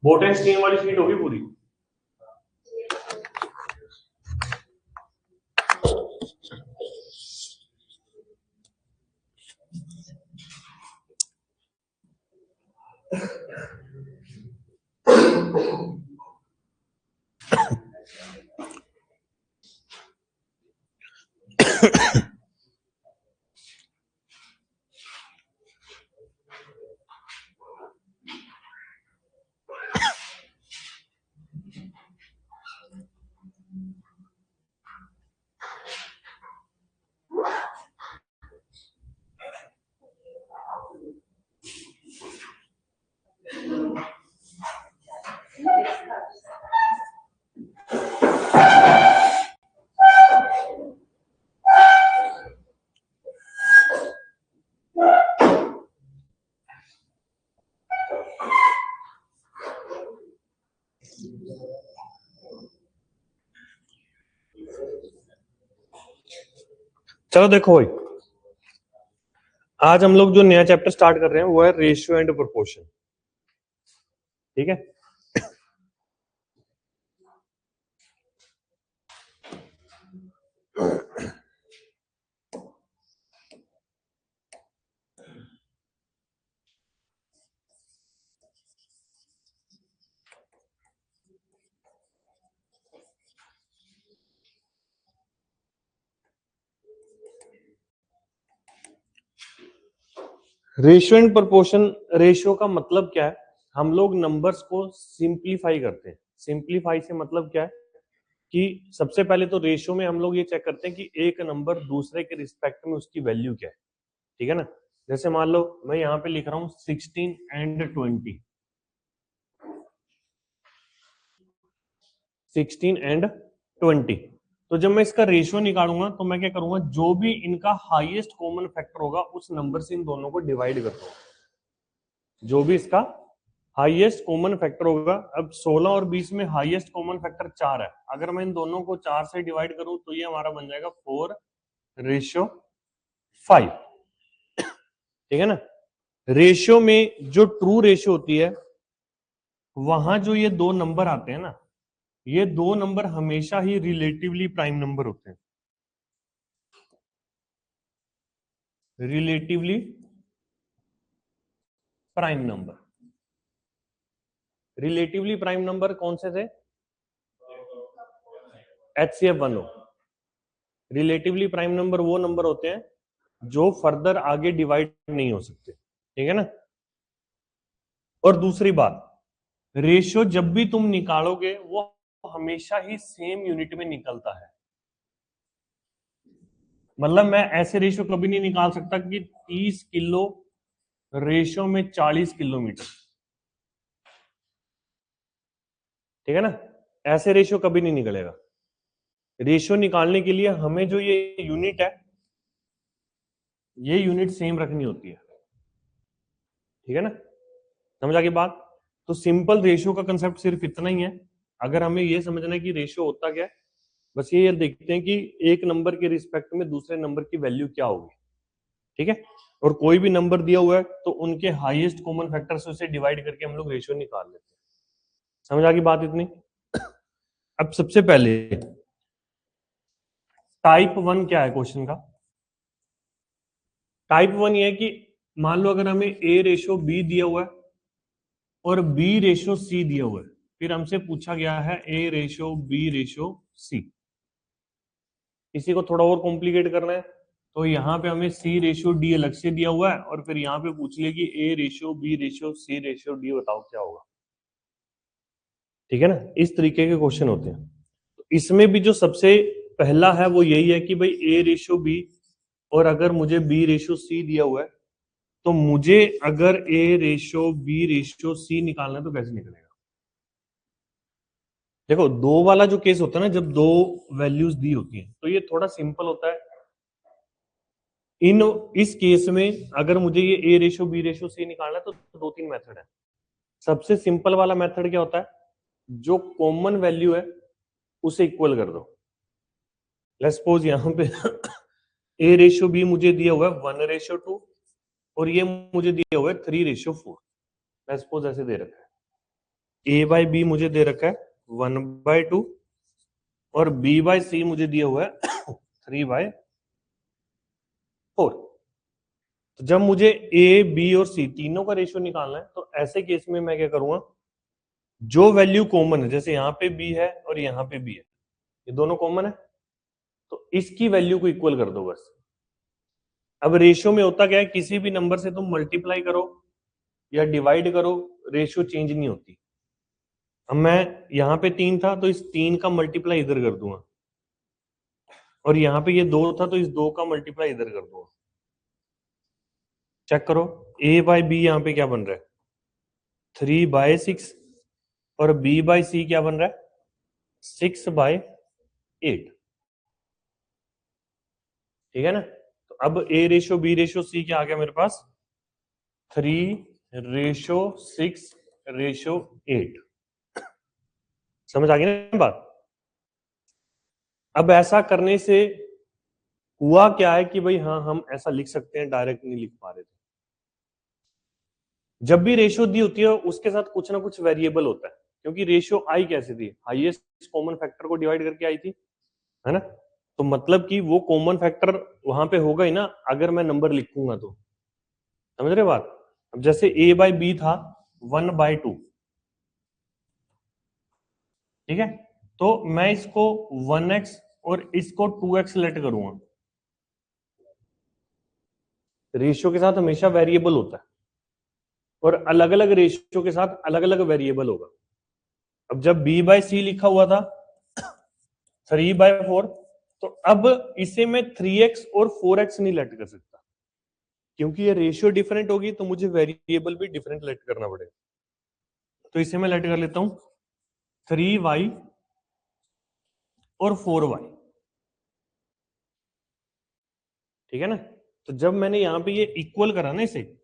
Boat and Stein वाली sheet होगी पूरी। चलो देखो भाई, आज हम लोग जो नया चैप्टर स्टार्ट कर रहे हैं वो है रेशियो एंड प्रोपोर्शन। ठीक है, रेशियो एंड प्रोपोर्शन। रेशियो का मतलब क्या है? हम लोग नंबर्स को सिंप्लीफाई करते हैं। सिंप्लीफाई से मतलब क्या है कि सबसे पहले तो रेशियो में हम लोग ये चेक करते हैं कि एक नंबर दूसरे के रिस्पेक्ट में उसकी वैल्यू क्या है। ठीक है ना, जैसे मान लो मैं यहाँ पे लिख रहा हूँ 16 एंड 20, 16 एंड 20। तो जब मैं इसका रेशियो निकालूंगा तो मैं क्या करूंगा, जो भी इनका हाईएस्ट कॉमन फैक्टर होगा उस नंबर से इन दोनों को डिवाइड कर दूंगा। जो भी इसका हाईएस्ट कॉमन फैक्टर होगा, अब 16 और 20 में हाईएस्ट कॉमन फैक्टर 4 है, अगर मैं इन दोनों को 4 से डिवाइड करूं तो ये हमारा बन जाएगा 4/5। ठीक है ना। रेशियो में जो ट्रू रेशियो होती है वहां जो ये दो नंबर आते हैं ना, ये दो नंबर हमेशा ही रिलेटिवली प्राइम नंबर होते हैं। Relatively prime number, relatively prime number कौन से थे? HCF 1 हो। रिलेटिवली प्राइम नंबर वो नंबर होते हैं जो फर्दर आगे डिवाइड नहीं हो सकते। ठीक है ना। और दूसरी बात, रेशियो जब भी तुम निकालोगे वो हमेशा ही सेम यूनिट में निकलता है। मतलब मैं ऐसे रेशियो कभी नहीं निकाल सकता कि 30 किलो रेशियो में 40 किलोमीटर। ठीक है ना, ऐसे रेशियो कभी नहीं निकलेगा। रेशियो निकालने के लिए हमें जो ये यूनिट है, ये यूनिट सेम रखनी होती है। ठीक है ना, समझ आ गई बात? तो सिंपल रेशियो का कंसेप्ट सिर्फ इतना ही है। अगर हमें ये समझना है कि रेशियो होता क्या है, बस ये देखते हैं कि एक नंबर के रिस्पेक्ट में दूसरे नंबर की वैल्यू क्या होगी। ठीक है, और कोई भी नंबर दिया हुआ है तो उनके हाईएस्ट कॉमन फैक्टर से उसे डिवाइड करके हम लोग रेशियो निकाल लेते हैं। समझ आ गई बात इतनी? अब सबसे पहले टाइप 1 क्या है क्वेश्चन का? टाइप 1 ये है कि मान लो अगर हमें A रेशियो B दिया हुआ है और B रेशियो C दिया हुआ है, फिर हमसे पूछा गया है A ratio B ratio C। इसी को थोड़ा और कॉम्प्लिकेट करना है तो यहाँ पे हमें C रेशियो D अलग से दिया हुआ है और फिर यहाँ पे पूछ लिया कि A ratio B ratio C ratio D बताओ क्या होगा। ठीक है ना, इस तरीके के क्वेश्चन होते हैं। तो इसमें भी जो सबसे पहला है वो यही है कि भाई A रेशियो B और अगर मुझे B रेशियो C दिया हुआ है तो मुझे अगर A ratio B ratio C निकालना है तो कैसे निकलेगा? देखो, दो वाला जो केस होता है ना, जब दो वैल्यूज दी होती है तो ये थोड़ा सिंपल होता है। इस केस में अगर मुझे ये A ratio B ratio C निकालना है तो दो तीन मेथड है। सबसे सिंपल वाला मेथड क्या होता है, जो कॉमन वैल्यू है उसे इक्वल कर दो। लेट्स सपोज यहां पे A रेशियो B मुझे दिया हुआ है 1/2 और ये मुझे दिया हुआ है 3/4। लेट्स सपोज ऐसे दे रखा है। ए बाई बी मुझे दे रखा है 1/2 और बी बाई सी मुझे दिया हुआ है 3/4। तो जब मुझे ए बी और सी तीनों का रेशियो निकालना है तो ऐसे केस में मैं क्या करूंगा, जो वैल्यू कॉमन है, जैसे यहाँ पे बी है और यहाँ पे बी है, ये दोनों कॉमन है, तो इसकी वैल्यू को इक्वल कर दो बस। अब रेशियो में होता क्या है, किसी भी नंबर से तुम मल्टीप्लाई करो या डिवाइड करो, रेशियो चेंज नहीं होती। अब मैं यहाँ पे 3 था तो इस 3 का मल्टीप्लाई इधर कर दूंगा, और यहाँ पे ये 2 था तो इस 2 का मल्टीप्लाई इधर कर दूंगा। चेक करो, ए बाई बी यहाँ पे क्या बन रहा है 3/6 और बी बाई सी क्या बन रहा है 6/8। ठीक है ना। तो अब A ratio B ratio C क्या आ गया मेरे पास 3/6/8। समझ आ गई ना बात। अब ऐसा करने से हुआ क्या है कि भाई हाँ हम ऐसा लिख सकते हैं, डायरेक्ट नहीं लिख पा रहे थे। जब भी रेशियो दी होती है उसके साथ कुछ ना कुछ वेरिएबल होता है, क्योंकि रेशियो आई कैसे थी, हाईएस्ट कॉमन फैक्टर को डिवाइड करके आई थी, है ना। तो मतलब कि वो कॉमन फैक्टर वहां पे होगा ही ना, अगर मैं नंबर लिखूंगा तो। समझ रहे बात। अब जैसे a बाई बी था 1/2, ठीक है, तो मैं इसको 1x और इसको 2x लेट करूंगा। रेशियो के साथ हमेशा वेरिएबल होता है और अलग अलग रेशियो के साथ अलग अलग वेरिएबल होगा। अब जब b बाई सी लिखा हुआ था 3/4, तो अब इसे मैं 3x और 4x नहीं लेट कर सकता, क्योंकि ये रेशियो डिफरेंट होगी तो मुझे वेरिएबल भी डिफरेंट लेट करना पड़ेगा। तो इसे मैं लेट कर लेता हूं 3y और 4y। ठीक है ना। तो जब मैंने यहाँ पे ये इक्वल करा ना, इसे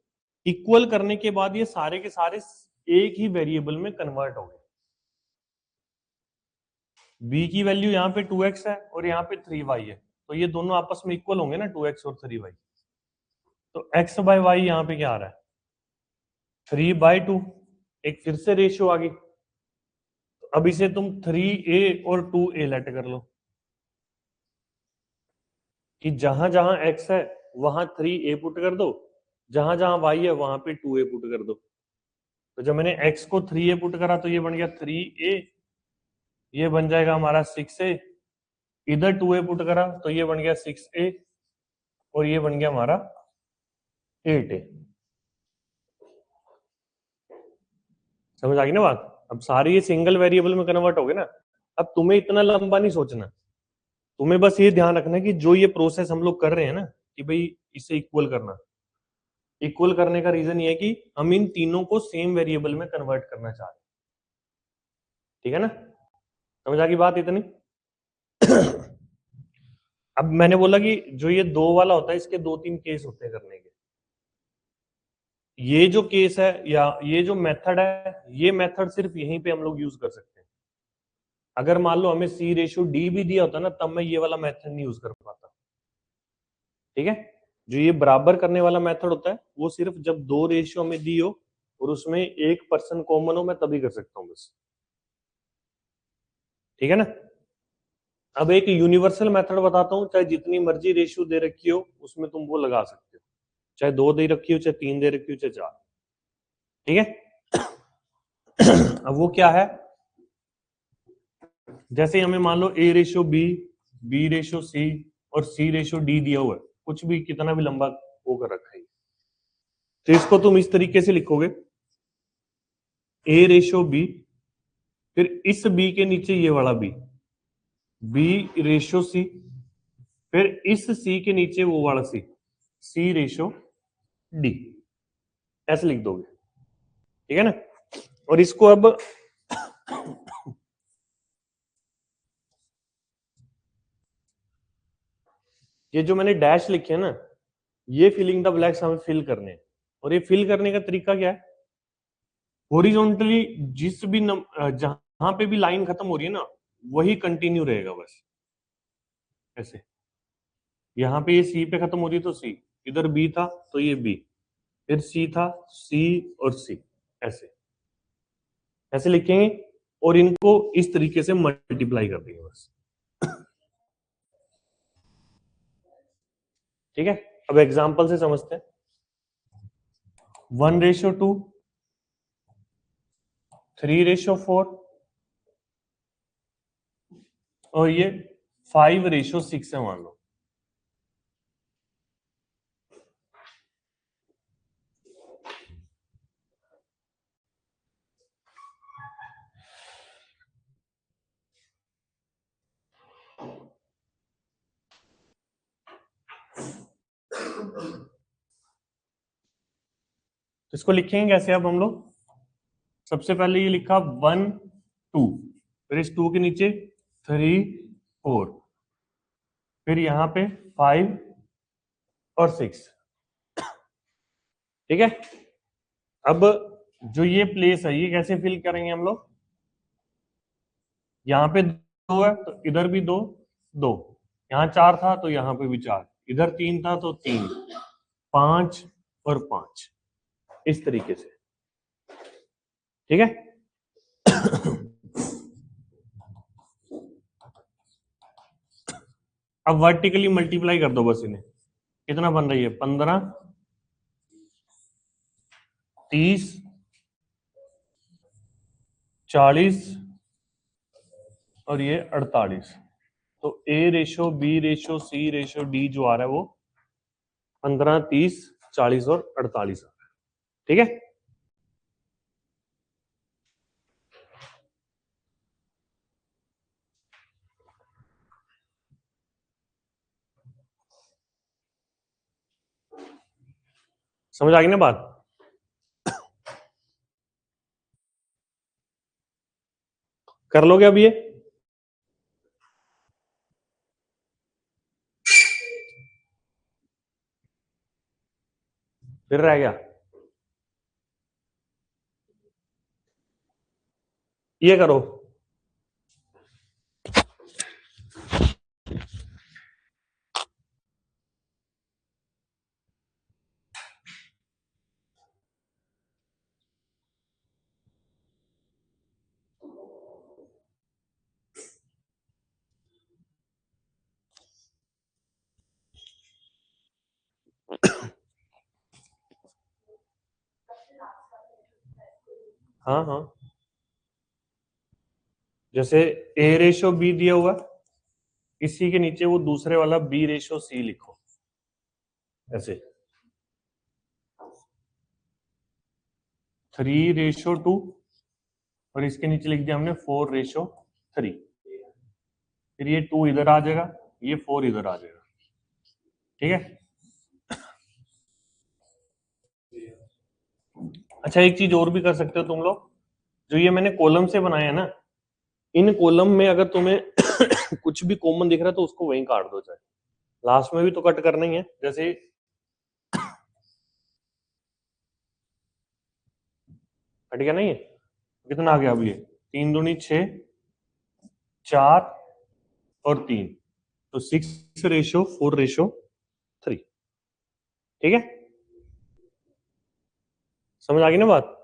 इक्वल करने के बाद ये सारे के सारे एक ही वेरिएबल में कन्वर्ट हो गए। b की वैल्यू यहाँ पे 2x है और यहाँ पे 3y है, तो ये दोनों आपस में इक्वल होंगे ना 2x और 3y। तो x बाय y यहाँ पे क्या आ रहा है 3/2। एक फिर से रेशियो आ गई, तो अब इसे तुम 3a और 2a लेट कर लो कि जहां जहां x है वहां 3a पुट कर दो, जहां जहां y है वहां पे 2a पुट कर दो। तो जब मैंने x को 3a पुट करा तो ये बन गया 3a, ये बन जाएगा हमारा 6a, इधर 2a पुट करा तो ये बन गया 6a और ये बन गया हमारा 8a। समझ आ गई ना बात। अब सारी ये सिंगल वेरिएबल में कन्वर्ट हो गए ना। अब तुम्हें इतना लंबा नहीं सोचना, तुम्हें बस ये ध्यान रखना है कि जो ये प्रोसेस हम लोग कर रहे हैं ना कि भाई इसे इक्वल करना, इक्वल करने का रीजन ये है कि हम इन तीनों को सेम वेरिएबल में कन्वर्ट करना चाह रहे हैं। ठीक है ना, समझ आ गई बात इतनी। अब मैंने बोला कि जो ये 2 वाला होता है इसके 2-3 केस होते हैं करने के। ये जो केस है या ये जो मेथड है, ये मेथड सिर्फ यहीं पे हम लोग यूज कर सकते हैं। अगर मान लो हमें C/D भी दिया होता ना, तब मैं ये वाला मेथड नहीं यूज कर पाता। ठीक है, जो ये बराबर करने वाला मेथड होता है वो सिर्फ जब 2 रेशियो में दी हो और उसमें एक पर्सन कॉमन हो, मैं तभी कर सकता हूँ बस। ठीक है ना। अब एक यूनिवर्सल मेथड बताता हूँ, चाहे जितनी मर्जी रेशियो दे रखी हो उसमें तुम वो लगा सकते हो, चाहे 2 दे रखी हो, चाहे 3 दे रखी हो, चाहे 4। ठीक है। अब वो क्या है, जैसे हमें मान लो A/B/C और C/D दिया हुआ है, कुछ भी कितना भी लंबा वो कर रखा है, तो इसको तुम इस तरीके से लिखोगे A/B, फिर इस B के नीचे ये वाला B/C, फिर इस C के नीचे वो वाला C/D, ऐसे लिख दोगे। ठीक है ना। और इसको अब ये जो मैंने डैश लिखे है ना, ये फिलिंग द ब्लैक्स हमें फिल करने हैं। और ये फिल करने का तरीका क्या है, हॉरिजॉन्टली जिस भी जहां पे भी लाइन खत्म हो रही है ना वही कंटिन्यू रहेगा बस ऐसे। यहाँ पे ये सी पे खत्म हो रही है तो सी, इधर बी था तो ये बी, फिर सी था, सी और सी, ऐसे ऐसे लिखेंगे और इनको इस तरीके से मल्टीप्लाई कर देंगे बस। ठीक है, अब एग्जांपल से समझते हैं। 1:2, 3:4 और ये 5:6 है मान लो। इसको लिखेंगे कैसे अब हम लोग? सबसे पहले ये लिखा 1 2, फिर इस 2 के नीचे 3 4, फिर यहाँ पे 5 और 6। ठीक है, अब जो ये प्लेस है ये कैसे फिल करेंगे हम लोग? यहाँ पे 2 है तो इधर भी 2 2, यहाँ 4 था तो यहाँ पे भी 4, इधर 3 था तो 3, 5 और 5, इस तरीके से। ठीक है, अब वर्टिकली मल्टीप्लाई कर दो बस इन्हें। कितना बन रही है? 15, 30, 40 और ये 48। तो A:B:C:D जो आ रहा है वो 15, 30, 40 और 48 आ रहा है। ठीक है, समझ आ गई ना बात? कर लोगे अब ये? फिर रह गया ये करो। हाँ हाँ, जैसे A:B दिया हुआ, इसी के नीचे वो दूसरे वाला B:C लिखो ऐसे। 3:2 और इसके नीचे लिख दिया हमने 4:3। फिर ये 2 इधर आ जाएगा, ये 4 इधर आ जाएगा। ठीक है, अच्छा एक चीज और भी कर सकते हो तुम लोग, जो ये मैंने कॉलम से बनाया है ना, इन कॉलम में अगर तुम्हें कुछ भी कॉमन दिख रहा है तो उसको वहीं काट दो, चाहे लास्ट में भी तो कट करना ही है। जैसे कट गया नहीं है, कितना आ गया अब ये? 3 दूनी 6, 4 और 3, तो 6:4:3। ठीक है, समझ आ गई ना बात?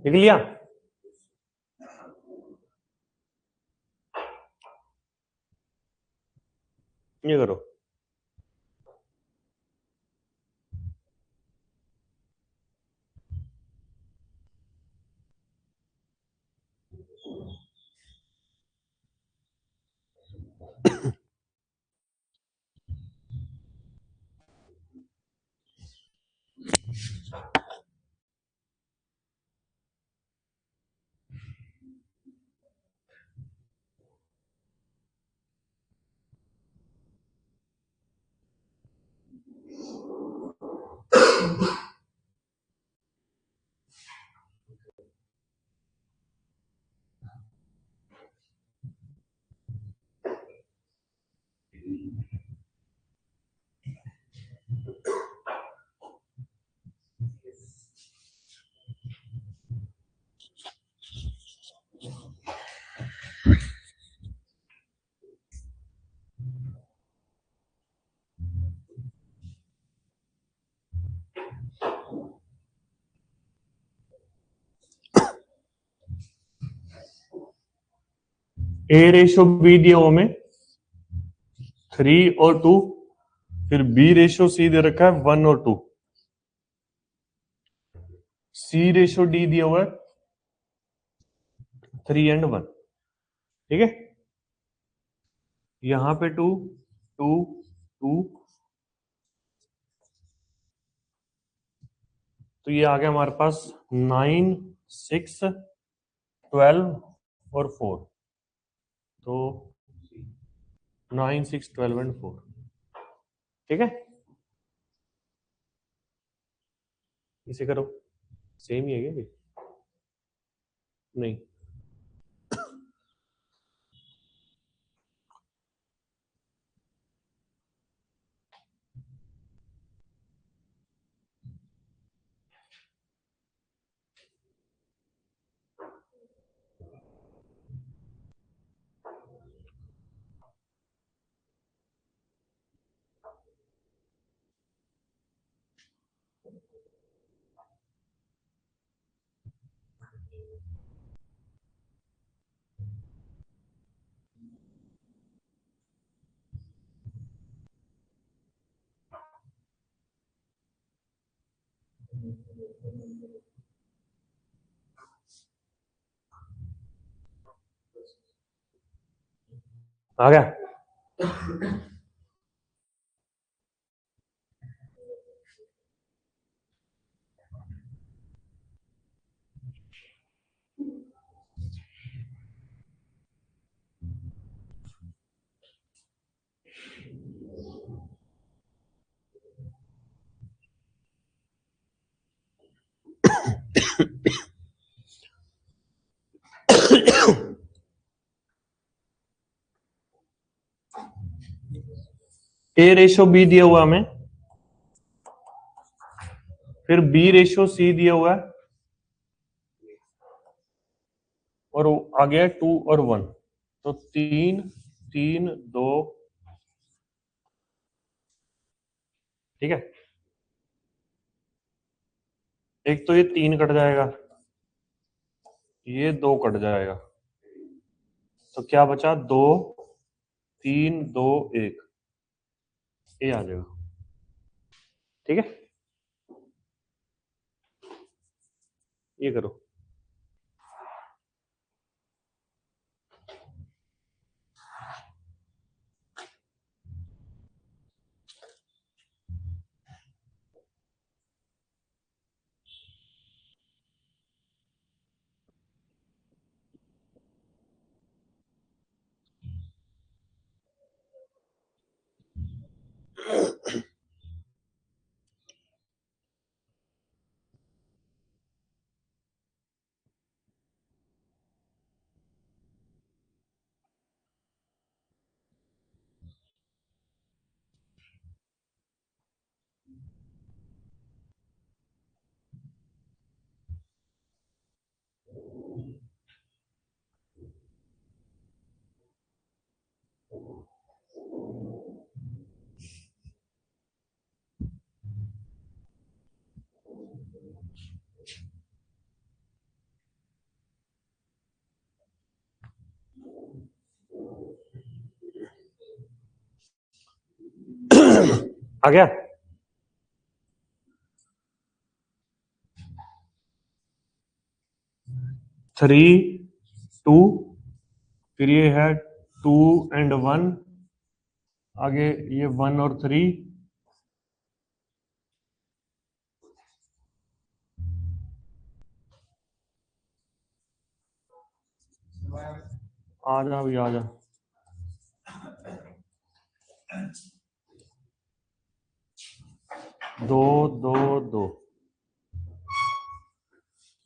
लिख लिया? ये करो। ए रेशो बी दिया हुआ हमें 3 और 2, फिर बी रेशो सी दे रखा है 1 और 2, सी रेशो डी दिया हुआ है 3 एंड 1। ठीक है, यहां पे 2 2 2, तो ये आ गया हमारे पास 9 6 12 और 4, तो 9 6 12 एंड 4। ठीक है, इसे करो, सेम ही है क्या ये? नहीं, आ गया। ए रेशो बी दिया हुआ हमें, फिर बी रेशो सी दिया हुआ है, और आ गया 2 और 1, तो 3 3 2। ठीक है, एक तो ये 3 कट जाएगा, ये 2 कट जाएगा, तो क्या बचा? 2 3 2 1, ये आ जाएगा। ठीक है, ये करो। आ गया। 3 2, फिर ये है 2 एंड 1, आगे ये 1 और 3, आ जा भी, आ जा। 2 2 2,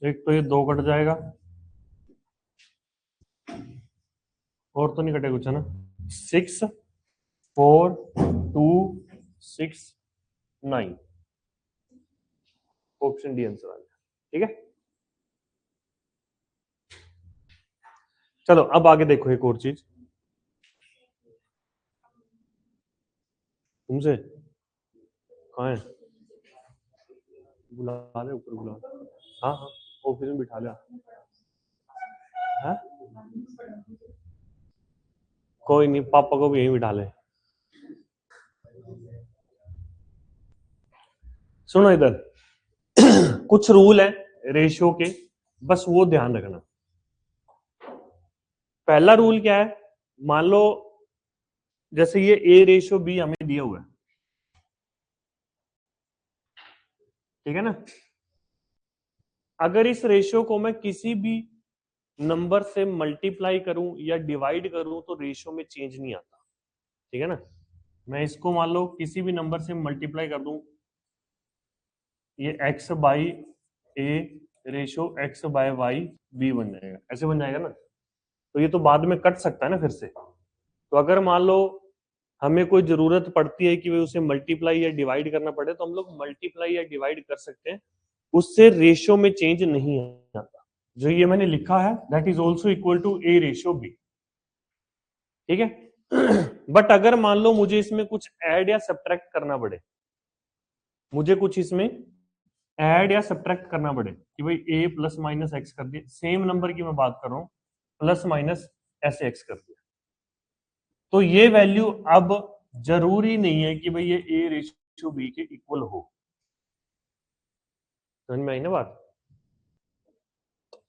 एक तो ये 2 कट जाएगा, और तो नहीं कटे कुछ, है ना? 6 4 2 6 9, ऑप्शन डी आंसर आ गया। ठीक है, चलो अब आगे देखो एक और चीज तुमसे। कहाँ है? बुला ले, ऊपर बुला। हाँ हाँ, ऑफिस में बिठा लिया। हाँ, कोई नहीं, पापा को भी यहीं बिठा ले। सुनो इधर कुछ रूल है रेशियो के, बस वो ध्यान रखना। पहला रूल क्या है, मान लो जैसे ये ए रेशियो बी हमें दिया हुआ है, ठीक है ना। अगर इस रेशियो को मैं किसी भी नंबर से मल्टीप्लाई करूं या डिवाइड करूं तो रेशियो में चेंज नहीं आता, ठीक है ना। मैं इसको मान लो किसी भी नंबर से मल्टीप्लाई कर दूं, ये x by A ratio x by Y B बन जाएगा, ऐसे बन जाएगा ना। तो ये तो बाद में कट सकता है ना फिर से। तो अगर मान लो हमें कोई जरूरत पड़ती है कि भाई उसे मल्टीप्लाई या डिवाइड करना पड़े, तो हम लोग मल्टीप्लाई या डिवाइड कर सकते हैं, उससे रेशियो में चेंज नहीं आता। जो ये मैंने लिखा है that is also equal to A ratio B, ठीक है। बट अगर मान लो मुझे इसमें कुछ ऐड या सब्ट्रैक्ट करना पड़े, मुझे कुछ इसमें ऐड या सब्ट्रैक्ट करना पड़े कि भाई ए प्लस माइनस एक्स कर दिया, सेम नंबर की मैं बात कर रहा हूं, प्लस माइनस ऐसे एक्स कर दिया, तो ये वैल्यू अब जरूरी नहीं है कि भाई ये ए रेशियो बी के इक्वल हो। समझ में आई ना बात।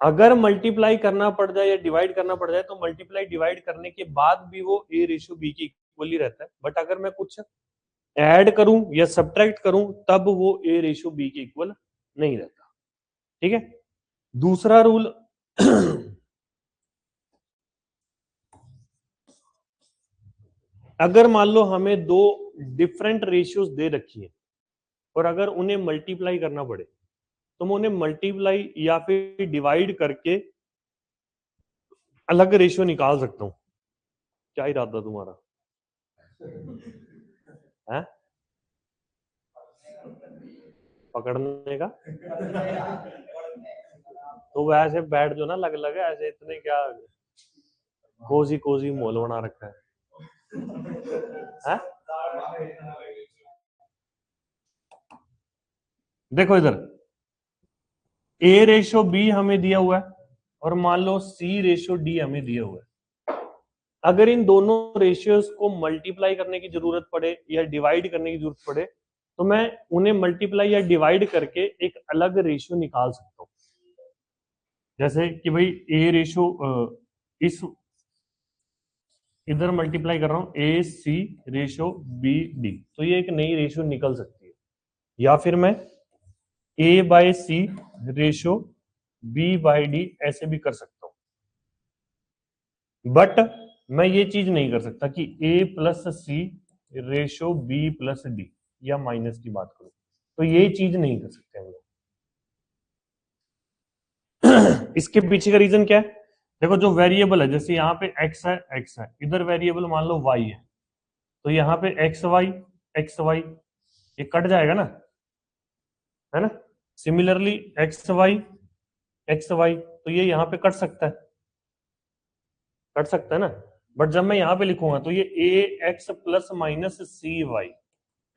अगर मल्टीप्लाई करना पड़ जाए या डिवाइड करना पड़ जाए तो मल्टीप्लाई डिवाइड करने के बाद भी वो ए रेशियो बी के इक्वल ही रहता है, बट अगर मैं कुछ ऐड करूं या सब्ट्रैक्ट करूं तब वो ए रेशियो बी के इक्वल नहीं रहता, ठीक है। दूसरा रूल अगर मान लो हमें दो डिफरेंट रेशियोज दे रखी है और अगर उन्हें मल्टीप्लाई करना पड़े, तो मैं उन्हें मल्टीप्लाई या फिर डिवाइड करके अलग रेशियो निकाल सकता हूं। क्या इरादा तुम्हारा है पकड़ने का? तो वैसे बैठ जो ना लग लगे ऐसे, इतने क्या कोजी कोजी मोल बना रखा है? देखो इधर ए रेशियो बी हमें दिया हुआ है और मान लो सी रेशियो डी हमें दिया हुआ है। अगर इन दोनों रेशियोज को मल्टीप्लाई करने की जरूरत पड़े या डिवाइड करने की जरूरत पड़े, तो मैं उन्हें मल्टीप्लाई या डिवाइड करके एक अलग रेशियो निकाल सकता हूं। जैसे कि भाई ए रेशियो इस इधर मल्टीप्लाई कर रहा हूं ए सी रेशियो बी डी, तो ये एक नई रेशियो निकल सकती है। या फिर मैं ए बाय सी रेशियो बी बाय डी ऐसे भी कर सकता हूं, बट मैं ये चीज नहीं कर सकता कि ए प्लस सी रेशियो बी प्लस डी या माइनस की बात करूं, तो ये चीज नहीं कर सकते हम लोग। इसके पीछे का रीजन क्या है? देखो जो वेरिएबल है, जैसे यहाँ पे x है, इधर वेरिएबल मान लो y है, तो यहाँ पे एक्स वाई ये कट जाएगा ना, है ना। सिमिलरली एक्स वाई तो ये यहाँ पे कट सकता है ना। बट जब मैं यहाँ पे लिखूंगा तो ये a x plus minus c y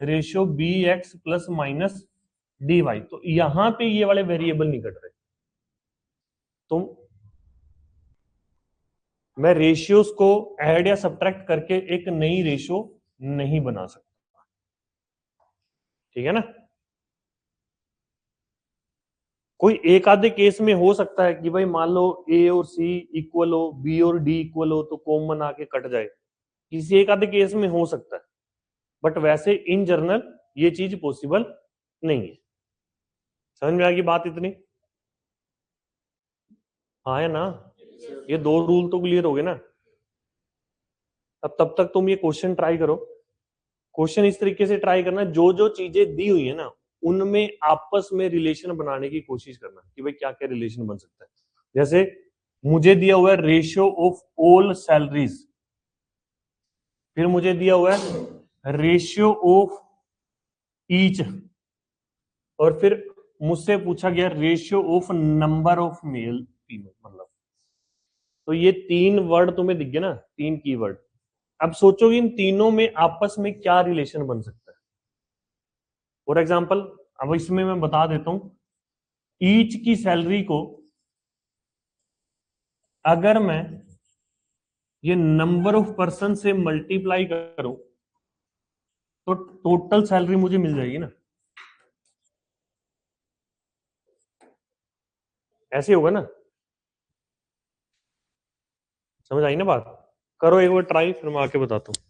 ratio b x plus minus d y, तो यहाँ पे ये वाले वेरिएबल नहीं कट रहे, तो मैं रेशियोज को ऐड या सब्ट्रैक्ट करके एक नई रेशियो नहीं बना सकता, ठीक है ना। कोई एक आधे केस में हो सकता है कि भाई मान लो ए और सी इक्वल हो, बी और डी इक्वल हो, तो कॉमन आके कट जाए, किसी एक आधे केस में हो सकता है, बट वैसे इन जनरल ये चीज पॉसिबल नहीं है। समझ में आ गई बात इतनी? हाँ है ना, ये दो रूल तो क्लियर हो गए ना। अब तब तक तुम ये क्वेश्चन ट्राई करो। क्वेश्चन इस तरीके से ट्राई करना, जो जो चीजें दी हुई है ना उनमें आपस में रिलेशन बनाने की कोशिश करना कि भाई क्या क्या रिलेशन बन सकता है। जैसे मुझे दिया हुआ है रेशियो ऑफ ऑल सैलरीज, फिर मुझे दिया हुआ है रेशियो ऑफ ईच, और फिर मुझसे पूछा गया ratio of number of male female, मतलब तो ये तीन वर्ड तुम्हें दिख गए ना, तीन कीवर्ड। अब सोचो इन तीनों में आपस में क्या रिलेशन बन सकता है। फॉर एग्जाम्पल अब इसमें मैं बता देता हूं, ईच की सैलरी को अगर मैं ये नंबर ऑफ पर्सन से मल्टीप्लाई करो तो टोटल सैलरी मुझे मिल जाएगी ना, ऐसे होगा ना। समझ आई ना बात? करो एक बार ट्राई, फिर मैं आके बताता हूँ।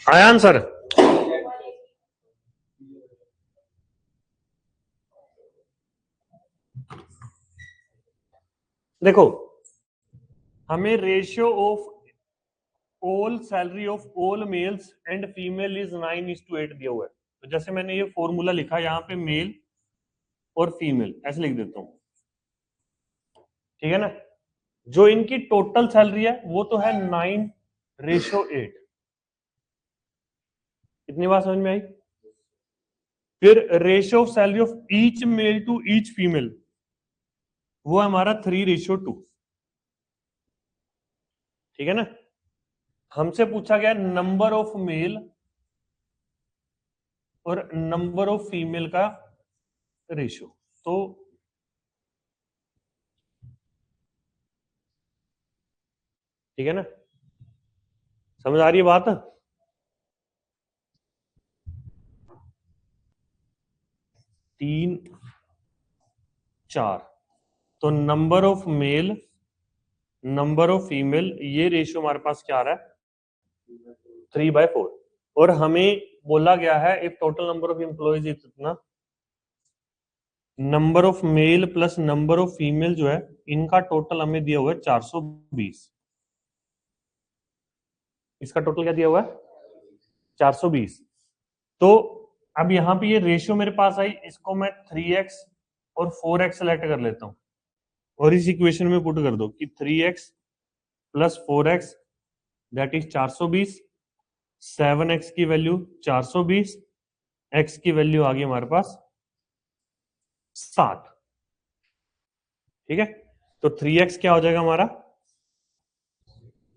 आया आंसर? देखो, हमें ratio of all salary of all mails and female is 9:8 दिया हुआ है। तो जैसे मैंने ये फॉर्मूला लिखा, यहाँ पे मेल और फीमेल ऐसे लिख देता हूं, ठीक है ना। जो इनकी टोटल सैलरी है वो तो है 9:8। इतनी बात समझ में आई? फिर ratio of salary of each male to each female, वो है हमारा 3:2। ठीक है ना। हमसे पूछा गया नंबर ऑफ मेल और नंबर ऑफ फीमेल का रेशियो। तो ठीक है ना, समझ आ रही है बात? 3, 4, तो number of mail number of female, ये रेशियो हमारे पास क्या आ रहा है? 3/4। और हमें बोला गया है if total number of employees इतना, number of male plus number of female जो है इनका टोटल हमें दिया हुआ है 420। इसका टोटल क्या दिया हुआ है? 420। तो अब यहां पे ये रेशियो मेरे पास आई, इसको मैं 3x और 4x सेलेक्ट कर लेता हूं और इस इक्वेशन में पुट कर दो कि 3x plus 4x that is 420, 7x की वैल्यू 420, x की वैल्यू आ गई हमारे पास 7। ठीक है, तो 3x क्या हो जाएगा हमारा?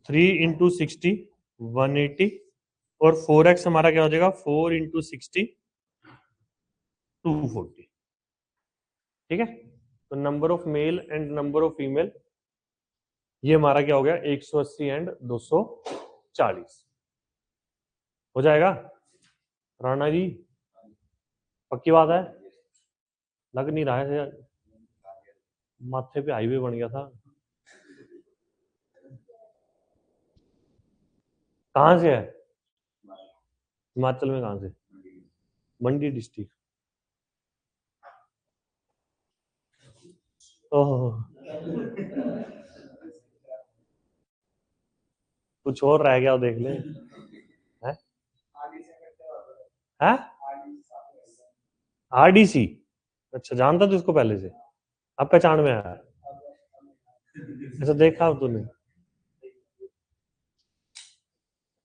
3 × 60 180, और 4x हमारा क्या हो जाएगा? 4 × 60 240। ठीक है, तो number of male and number of female ये हमारा क्या हो गया? 180 एंड 240 हो जाएगा। राणा जी पक्की बात है? लग नहीं रहा है, माथे पे हाईवे बन गया था। कहां से है? हिमाचल में कहां से? मंडी डिस्ट्रिक्ट। ओह, कुछ और रह गया देख ले। है? है? RDC? अच्छा, जानता तू इसको पहले से? अब पहचान में आया? अच्छा, देखा अब तूने?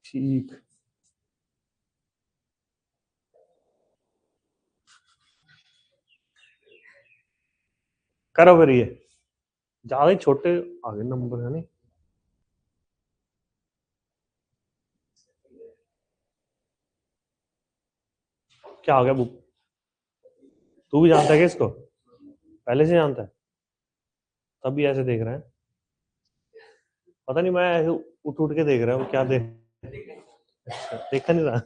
ठीक, करो फिर। ये ज्यादा ही छोटे आगे नंबर है नहीं। क्या हो गया बुक? तू भी जानता है क्या इसको? पहले से जानता है? तभी ऐसे देख रहा है? पता नहीं, मैं ऐसे उठ उठ के देख रहा हूँ क्या देख। अच्छा, देखा नहीं रहा।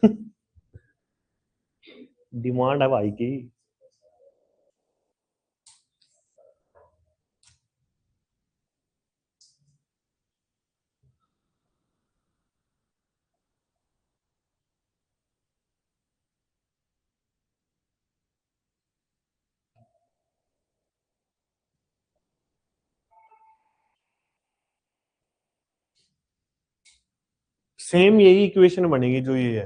डिमांड है भाई की। सेम यही इक्वेशन बनेगी जो ये है।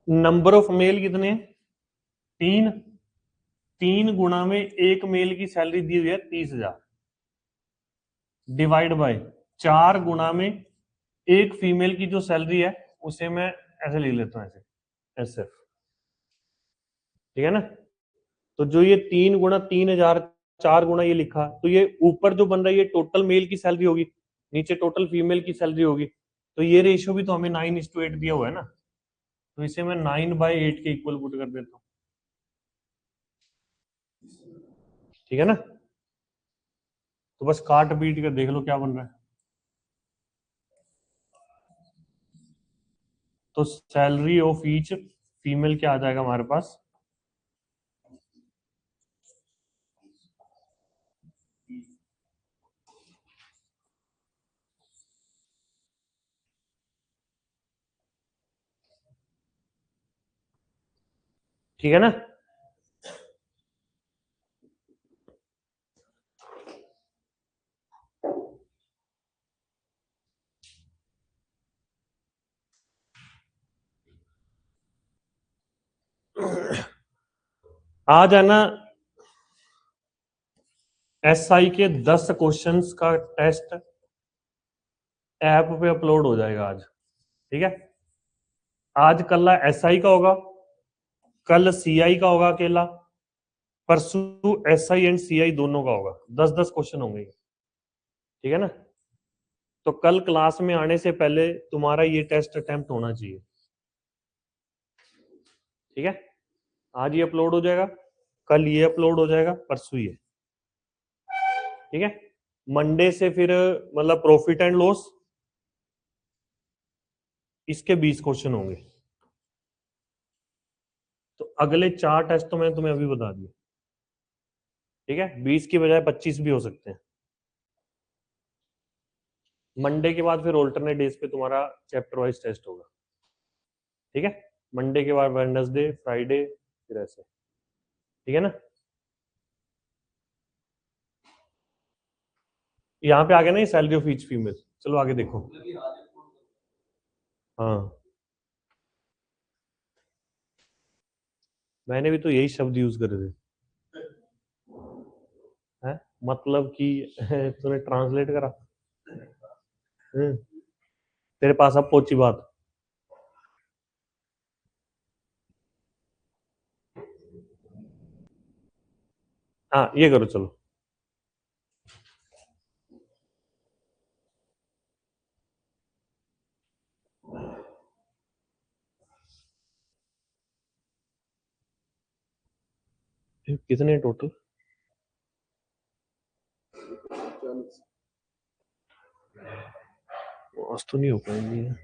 नंबर ऑफ मेल कितने हैं? 3। 3 गुणा में एक मेल की सैलरी दी हुई है 30,000, डिवाइड बाय 4 गुणा में एक फीमेल की जो सैलरी है उसे मैं ऐसे लिख लेता हूं, ऐसे एस एफ। ठीक है ना? तो जो ये 3 गुणा 3,000, 4 गुणा ये लिखा, तो ये ऊपर जो बन रहा है ये टोटल मेल की सैलरी होगी, नीचे टोटल फीमेल की सैलरी होगी। तो ये रेशियो भी तो हमें 9:8 दिया हुआ है ना, तो इसे मैं 9/8 के इक्वल पुट कर देता हूँ। ठीक है ना? तो बस काट पीट कर देख लो क्या बन रहा है। तो सैलरी ऑफ ईच फीमेल क्या आ जाएगा हमारे पास? ठीक है ना? आज है ना एसआई के 10 क्वेश्चंस का टेस्ट ऐप पे अपलोड हो जाएगा आज। ठीक है? आज कल एसआई का होगा, कल सीआई का होगा अकेला, परसों एसआई एंड सीआई दोनों का होगा। 10-10 क्वेश्चन होंगे। ठीक है ना? तो कल क्लास में आने से पहले तुम्हारा ये टेस्ट अटेम्प्ट होना चाहिए। ठीक है? आज ये अपलोड हो जाएगा, कल ये अपलोड हो जाएगा, परसों ये। ठीक है? मंडे से फिर मतलब प्रॉफिट एंड लॉस, इसके 20 क्वेश्चन होंगे। तो अगले 4 टेस्ट तो मैंने तुम्हें अभी बता दिए। ठीक है? 20 की बजाय 25 भी हो सकते हैं। मंडे के बाद फिर ऑल्टरनेट डेज पे तुम्हारा चैप्टर वाइज टेस्ट होगा। ठीक है? मंडे के बाद वेडनेसडे, फ्राइडे, फिर ऐसे। ठीक है ना? यहाँ पे आ गया ना ये सैलरी ऑफ ईच फीमेल। चलो आगे देखो। हाँ, मैंने भी तो यही शब्द यूज करे थे। है? मतलब कि तूने ट्रांसलेट करा। हम्म, तेरे पास अब पहुंची बात। हाँ, ये करो चलो। कितने टोटल? आज तो नहीं हो पाएंगे।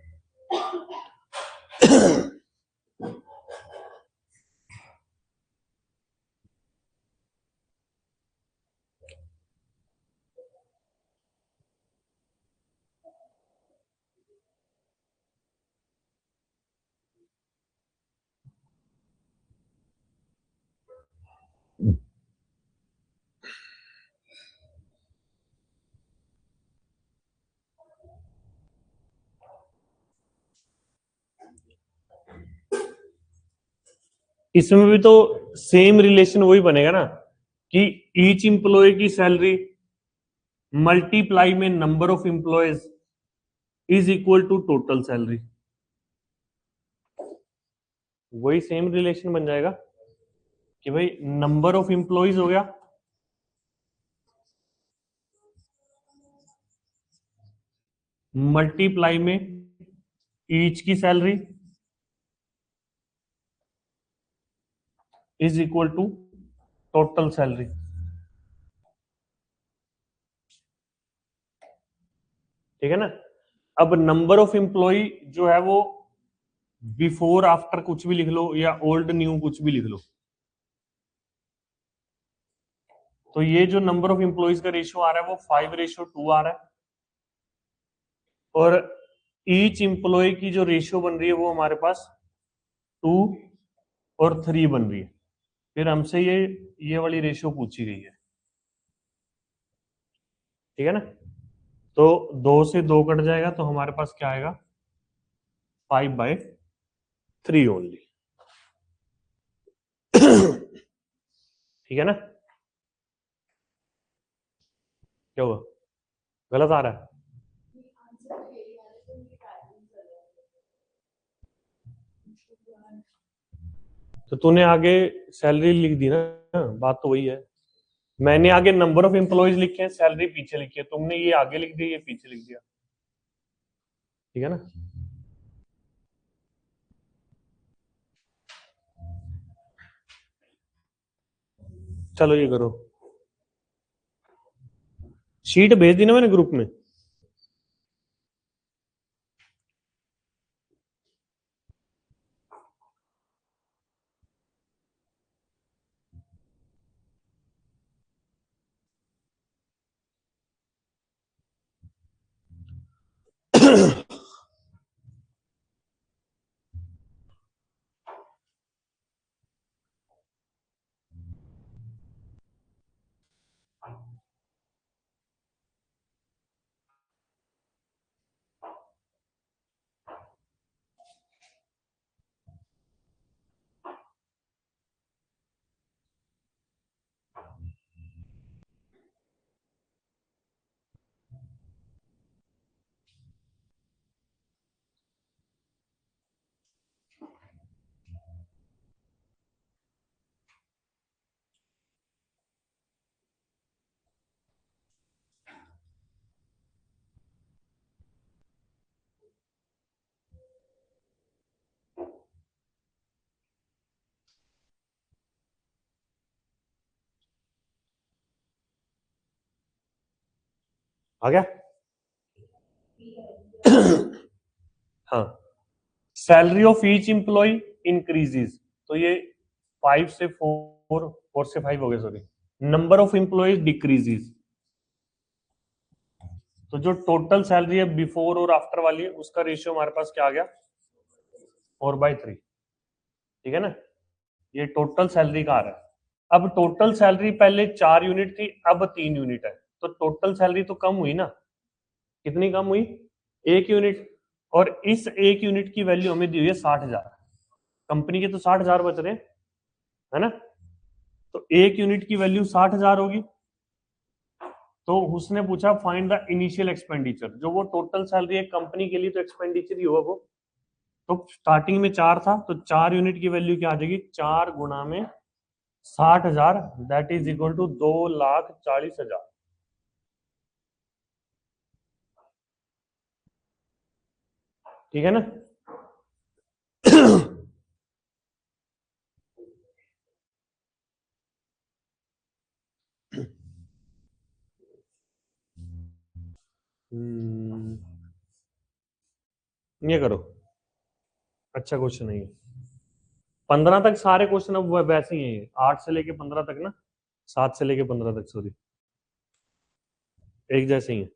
इसमें भी तो सेम रिलेशन वही बनेगा ना, कि ईच इंप्लॉय की सैलरी मल्टीप्लाई में number of employees is equal to total salary. वही सेम रिलेशन बन जाएगा कि भाई नंबर ऑफ इंप्लॉयज हो गया मल्टीप्लाई में ईच की salary is equal to total salary. ठीक है ना? अब नंबर ऑफ एम्प्लॉय जो है वो बिफोर आफ्टर कुछ भी लिख लो या ओल्ड न्यू कुछ भी लिख लो। तो ये जो नंबर ऑफ एम्प्लॉयज का रेशियो आ रहा है वो 5:2 आ रहा है, और ईच एम्प्लॉय की जो रेशियो बन रही है वो हमारे पास 2 और 3 बन रही है। फिर हमसे ये वाली रेशियो पूछी गई है। ठीक है ना? तो 2 से 2 कट जाएगा तो हमारे पास क्या आएगा? 5/3 ओनली। ठीक है ना? क्या हुआ, गलत आ रहा है? तो तूने आगे सैलरी लिख दी ना, बात तो वही है। मैंने आगे नंबर ऑफ एम्प्लॉयज लिखे हैं, सैलरी पीछे लिखी है, तुमने ये आगे लिख दिया, ये पीछे लिख दिया। ठीक है ना? चलो ये करो, शीट भेज दी ना मैंने ग्रुप में। आ गया? हाँ, salary of each employ increases, तो ये 5 से 4, 4 से 5 हो गया, sorry. Number of employees decreases, तो जो टोटल सैलरी है बिफोर और आफ्टर वाली है, उसका रेशियो हमारे पास क्या आ गया, 4/3। ठीक है ना? ये टोटल सैलरी का आ रहा है। अब टोटल सैलरी पहले 4 यूनिट थी, अब 3 यूनिट है, तो टोटल सैलरी तो कम हुई ना। कितनी कम हुई? 1 यूनिट। और इस 1 यूनिट की वैल्यू हमें दी हुई है 60,000। कंपनी के तो 60,000 बच रहे हैं, है ना? तो 1 यूनिट की वैल्यू 60,000 होगी। तो उसने पूछा फाइंड द इनिशियल एक्सपेंडिचर, जो वो टोटल सैलरी है कंपनी के लिए, तो एक्सपेंडिचर ही होगा वो। तो स्टार्टिंग में 4 था, तो 4 यूनिट की वैल्यू क्या आ जाएगी, 4 गुना में 60,000, दैट इज इक्वल टू 2,40,000। ठीक है ना? ये करो, अच्छा क्वेश्चन है ये। 15 तक सारे क्वेश्चन अब वैसे ही है, 8 से लेके 15 तक ना, 7 से लेके 15 तक, सॉरी, एक जैसे ही है।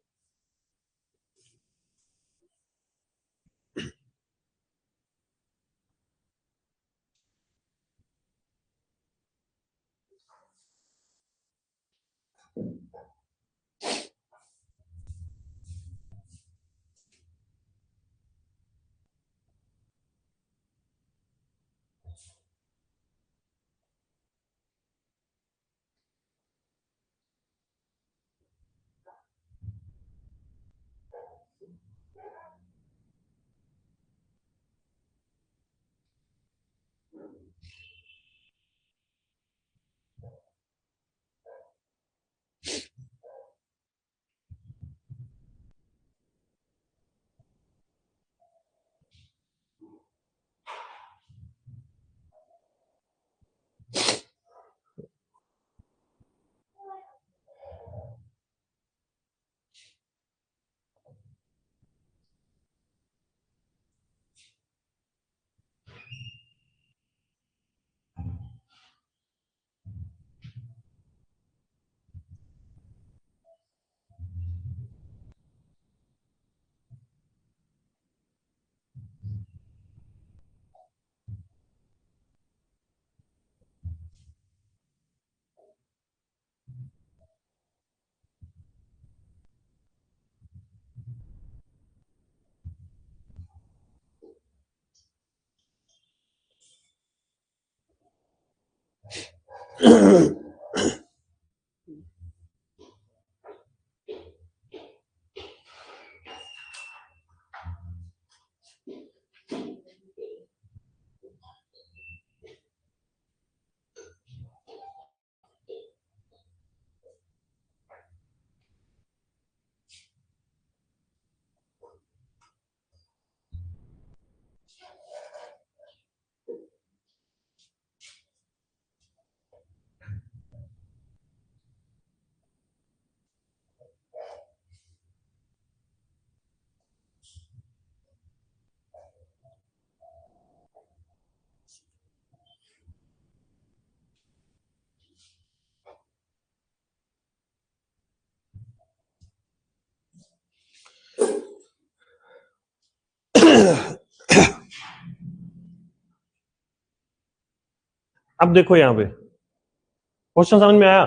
अब देखो यहां पे क्वेश्चन समझ में आया।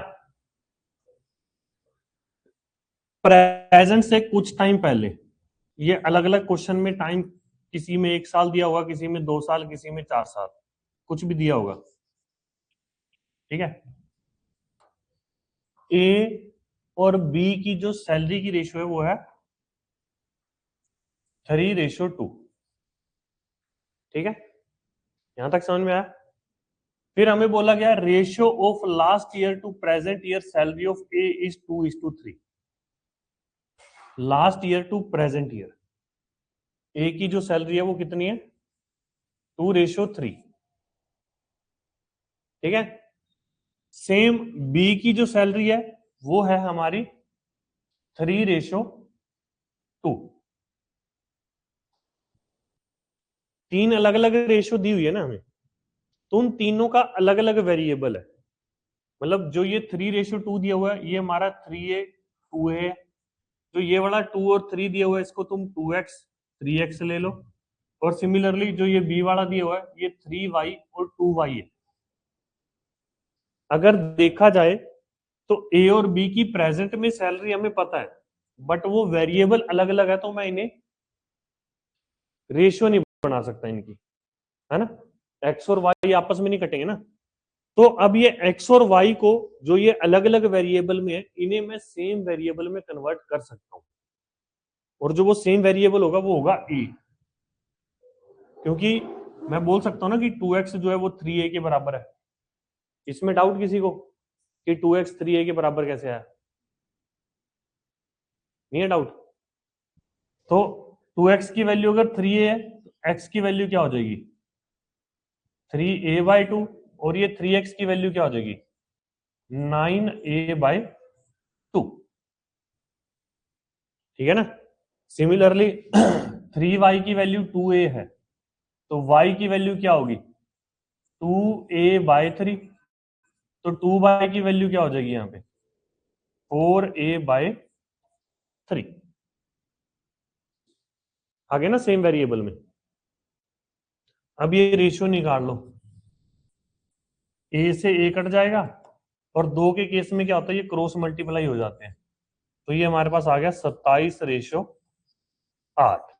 प्रेजेंट से कुछ टाइम पहले, ये अलग अलग क्वेश्चन में टाइम, किसी में 1 साल दिया होगा, किसी में 2 साल, किसी में 4 साल, कुछ भी दिया होगा, ठीक है। ए और बी की जो सैलरी की रेशियो है वो है 3:2, ठीक है, यहां तक समझ में आया। फिर हमें बोला गया ratio of last year to present year salary of A is 2:3। Last year to present year A की जो सैलरी है वो कितनी है, 2:3, ठीक है। सेम बी की जो सैलरी है वो है हमारी 3:2। तीन अलग अलग रेशियो दी हुई है ना हमें, तो उन तीनों का अलग अलग वेरिएबल है। मतलब जो ये 3:2 दिया हुआ है ये हमारा 3a 2a है। जो ये वाला 2 और 3 दिया हुआ है इसको तुम 2x 3x ले लो। और सिमिलरली जो ये b वाला दिया हुआ है ये 3y और 2y है। अगर देखा जाए तो ए और बी की प्रेजेंट में सैलरी हमें पता है, बट वो वेरिएबल अलग अलग है, तो मैं इन्हें रेशियो नहीं बना सकता इनकी, है ना। एक्स और वाई आपस में नहीं कटेंगे ना। तो अब ये एक्स और वाई को जो ये अलग अलग वेरिएबल में है इन्हें मैं सेम वेरिएबल में कन्वर्ट कर सकता हूं, और जो वो सेम वेरिएबल होगा वो होगा ए। क्योंकि मैं बोल सकता हूं ना कि 2x जो है वो 3a के बराबर है। इसमें डाउट किसी को कि 2x 3a के बराबर कैसे आया? नहीं है डाउट। तो 2x की वैल्यू अगर 3a है तो x की वैल्यू क्या हो जाएगी, 3a/2, और ये 3x की वैल्यू क्या हो जाएगी, 9a/2, ठीक है ना। सिमिलरली 3y की वैल्यू 2a है, तो y की वैल्यू क्या होगी, 2a/3, तो 2y की वैल्यू क्या हो जाएगी यहाँ पे, 4a/3। आगे ना सेम वेरिएबल में। अब ये रेशियो निकाल लो, a से a कट जाएगा, और 2 के केस में क्या होता है ये क्रॉस मल्टीप्लाई हो जाते हैं, तो ये हमारे पास आ गया 27:8।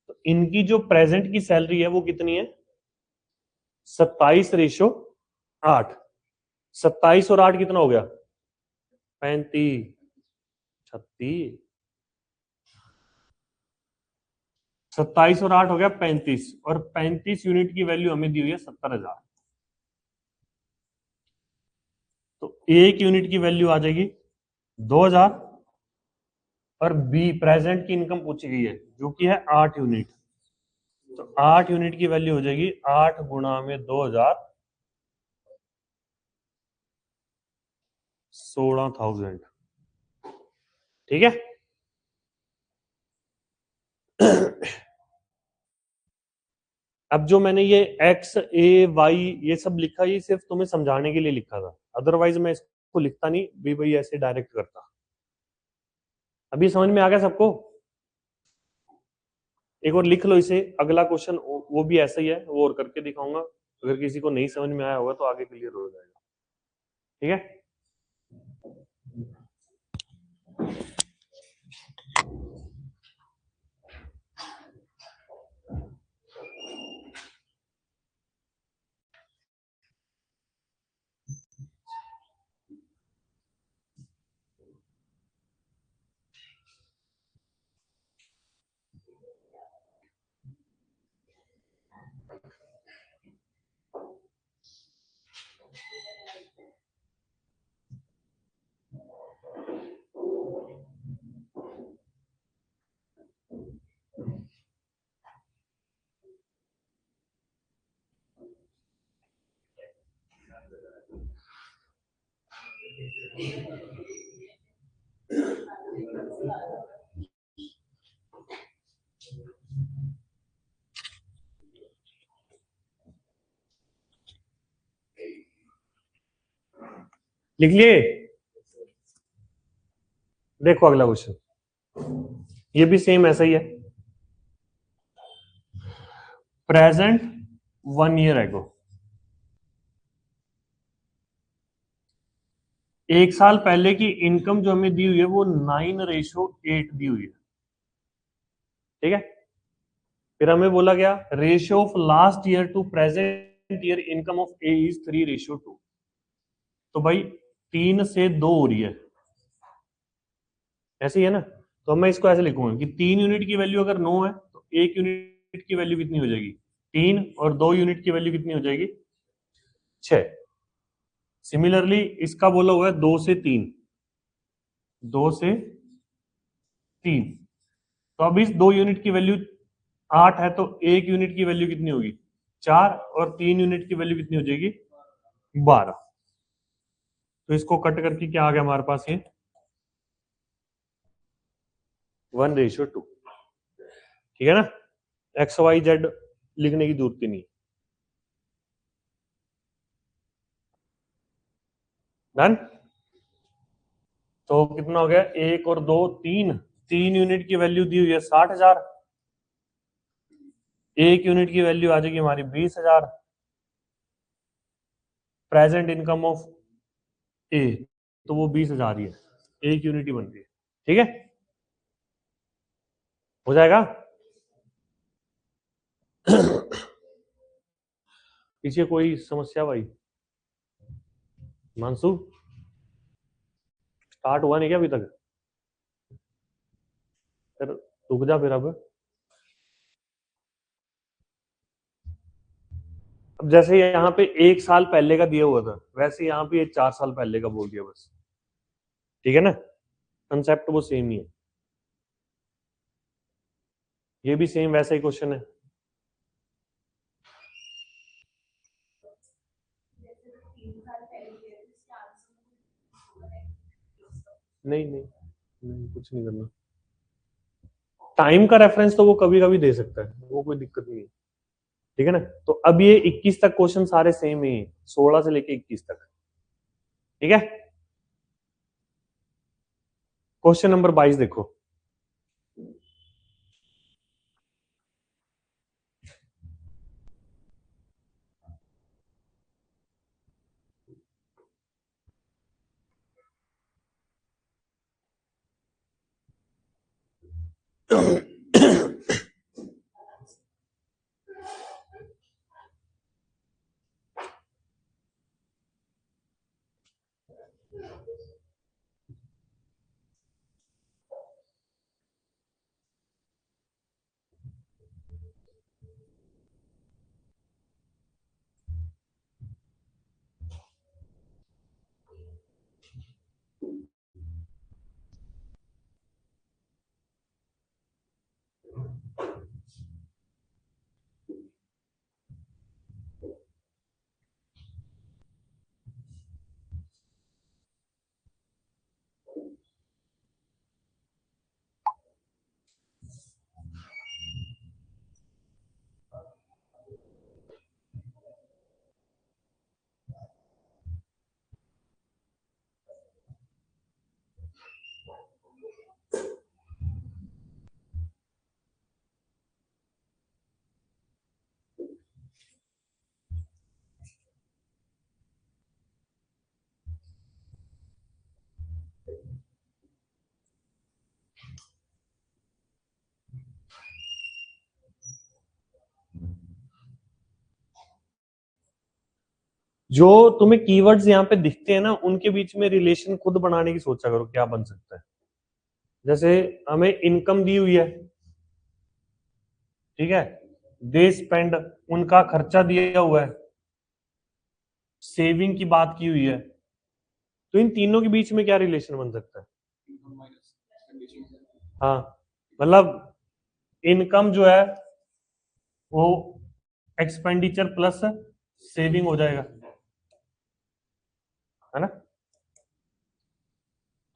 तो इनकी जो प्रेजेंट की सैलरी है वो कितनी है, 27:8। 27 और 8 कितना हो गया, 35, 36। 27 और 8 हो गया 35, और 35 यूनिट की वैल्यू हमें दी हुई है 70,000। तो एक यूनिट की वैल्यू आ जाएगी 2,000, और बी प्रेजेंट की इनकम पूछी गई है जो कि है 8 यूनिट। तो 8 यूनिट की वैल्यू हो जाएगी 8 गुणा में 2,000, 16,000, ठीक है। अब जो मैंने ये x a y ये सब लिखा, ये सिर्फ तुम्हें समझाने के लिए लिखा था, अदरवाइज मैं इसको लिखता नहीं भी भाई ऐसे डायरेक्ट करता। अभी समझ में आ गया सबको? एक और लिख लो इसे, अगला क्वेश्चन वो भी ऐसा ही है, वो और करके दिखाऊंगा। अगर किसी को नहीं समझ में आया होगा तो आगे क्लियर हो जाएगा, ठीक है। लिख लिए? देखो अगला क्वेश्चन, ये भी सेम ऐसा ही है। प्रेजेंट 1 ईयर एगो, एक साल पहले की इनकम जो हमें दी हुई है वो 9:8 दी हुई है, ठीक है। फिर हमें बोला गया ratio of last year to present year income of A is 3:2। तो भाई 3 से 2 हो रही है, ऐसे ही है ना। तो मैं इसको ऐसे लिखूंगा कि 3 यूनिट की वैल्यू अगर 9 है तो 1 यूनिट की वैल्यू कितनी हो जाएगी 3, और 2 यूनिट की वैल्यू कितनी हो जाएगी 6। सिमिलरली इसका बोला हुआ है 2 से 3, 2 से 3। तो अब इस 2 यूनिट की वैल्यू 8 है तो 1 यूनिट की वैल्यू कितनी होगी 4, और 3 यूनिट की वैल्यू कितनी हो जाएगी 12। तो इसको कट करके क्या आ गया हमारे पास ये 1:2, ठीक है ना। XYZ लिखने की जरूरत ही नहीं। डन। तो कितना हो गया 1 और 2 3, 3 यूनिट की वैल्यू दी हुई है 60,000, 1 यूनिट की वैल्यू आ जाएगी हमारी 20,000। प्रेजेंट इनकम ऑफ ए तो वो 20,000 ही है, 1 यूनिट ही बन रही है, ठीक है। हो जाएगा। पीछे कोई समस्या भाई? मानसू स्टार्ट हुआ नहीं क्या अभी तक? फिर रुक जा फिर। अब जैसे यहाँ पे 1 साल पहले का दिया हुआ था वैसे यहाँ पे 4 साल पहले का बोल दिया बस, ठीक है ना। कंसेप्ट वो सेम ही है, ये भी सेम वैसा ही क्वेश्चन है। नहीं नहीं नहीं, कुछ नहीं करना। टाइम का रेफरेंस तो वो कभी कभी दे सकता है, वो कोई दिक्कत नहीं है, ठीक है ना। तो अब ये 21 तक क्वेश्चन सारे सेम ही है, 16 से लेके 21 तक, ठीक है। क्वेश्चन नंबर 22 देखो। जो तुम्हें कीवर्ड्स यहाँ पे दिखते हैं ना उनके बीच में रिलेशन खुद बनाने की सोचा करो क्या बन सकता है। जैसे हमें इनकम दी हुई है, ठीक है, दे स्पेंड उनका खर्चा दिया हुआ है, सेविंग की बात की हुई है, तो इन तीनों के बीच में क्या रिलेशन बन सकता है? हाँ, मतलब इनकम जो है वो एक्सपेंडिचर प्लस सेविंग हो जाएगा, है ना।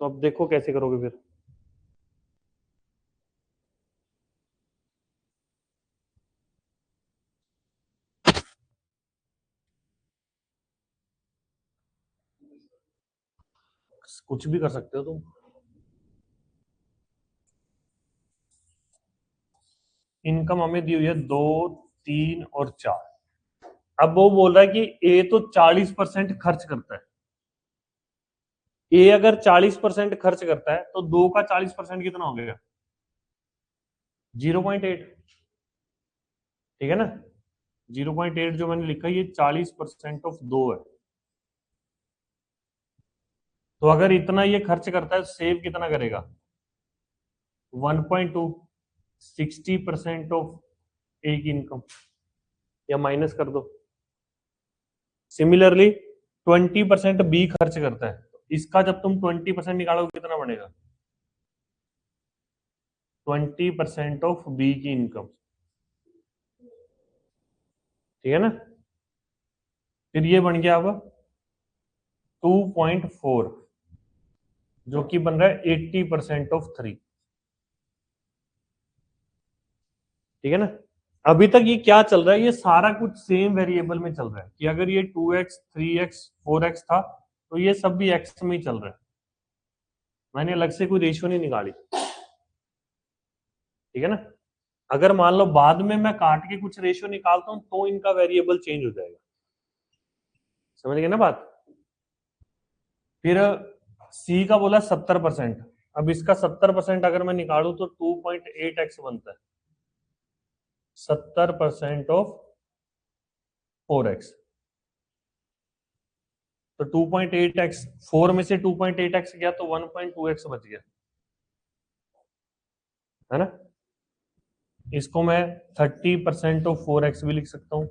तो अब देखो कैसे करोगे फिर। कुछ भी कर सकते हो तुम। इनकम हमें दी हुई है 2, 3 और 4। अब वो बोल रहा है कि ए तो 40% खर्च करता है, ए अगर 40% खर्च करता है तो 2 का 40% कितना हो गया? 0.8। ठीक है ना? 0.8 जो मैंने लिखा ये 40% ऑफ 2 है। तो अगर इतना ये खर्च करता है सेव कितना करेगा? 1.2, 60% ऑफ एक इनकम, या माइनस कर दो। सिमिलरली 20% बी खर्च करता है, इसका जब तुम 20% निकालोगे कितना बनेगा? 20% ऑफ बी की इनकम। ठीक है ना? फिर ये बन गया अब 2.4, जो कि बन रहा है 80% ऑफ 3। ठीक है ना? अभी तक ये क्या चल रहा है? ये सारा कुछ सेम वेरिएबल में चल रहा है कि अगर ये 2x 3x 4x था तो ये सब भी x में ही चल रहा है। मैंने अलग से कोई रेशियो नहीं निकाली। ठीक है ना? अगर मान लो बाद में मैं काट के कुछ रेशियो निकालता हूं तो इनका वेरिएबल चेंज हो जाएगा। समझ गए ना बात? फिर सी का बोला 70%। अब इसका 70% अगर मैं निकालू तो 2.8x बनता है। 70% ऑफ 4x, तो 2.8x, 4 में से 2.8x गया तो 1.2x बच गया, है ना? इसको मैं 30% ऑफ 4x भी लिख सकता हूं।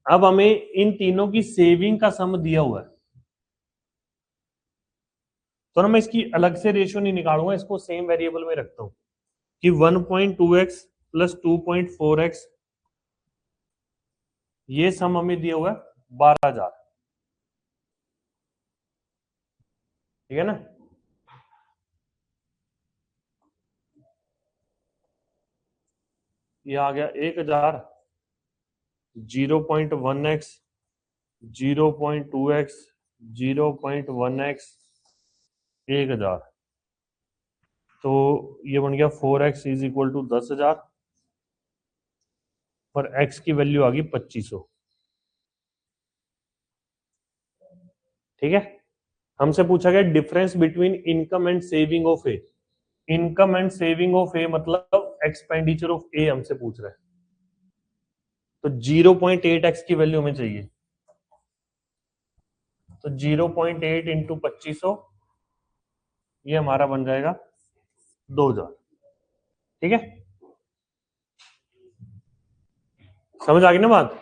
अब हमें इन तीनों की सेविंग का सम दिया हुआ है, तो ना मैं इसकी अलग से रेशियो नहीं निकालूंगा, इसको सेम वेरिएबल में रखता हूं कि 1.2x प्लस 2.4x, ये सम हमें दिया हुआ है 12,000। ठीक है ना? ये आ गया 1,000, 0.1x, 0.2x, 0.1x, 1,000। तो ये बन गया 4x इज इक्वल टू 10,000 और x की वैल्यू आ गई 2500। ठीक है? हमसे पूछा गया difference between income and saving of A. Income and saving of A मतलब एक्सपेंडिचर ऑफ ए हमसे पूछ रहा है, तो 0.8x की वैल्यू हमें चाहिए। तो 0.8 इंटू 2500, ये हमारा बन जाएगा 2,000। ठीक है? समझ आ गई ना बात?